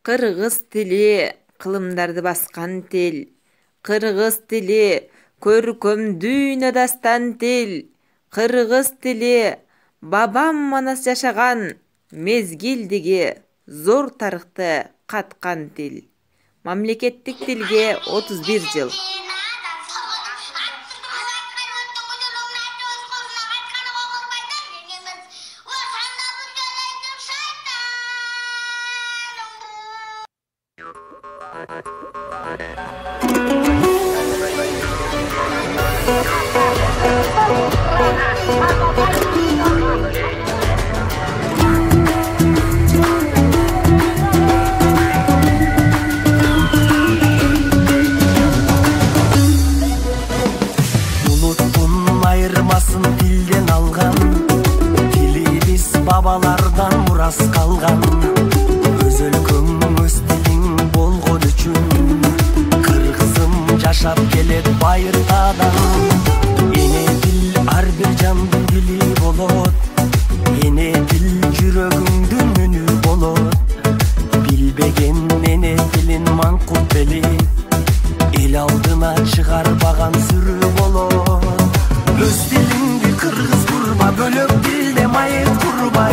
Кыргыз тили кылымдарды баскан тил. Кыргыз тили көркөмдүү дастан тил. Кыргыз тили бабам манас жашаган мезгилдиги зор тарыхты каткан тил. Мамлекеттик тилге 31 жыл. Unuttun ayırmasın dilden algan, dilimiz babalardan muras kalgan. Öz өлкөң, öz dilin болгон үчүн, кыргызым жашап келет байыртадан. Эне дил ар бир жандын дили болот, эне дил жүрөгүңдүн үнү болот. Билбеген эне дилин маңкут белип, эл алдына чыгарбаган сүрү болот. Өз дилиңди кыргыз курба, бөлөк дилде майыт курба.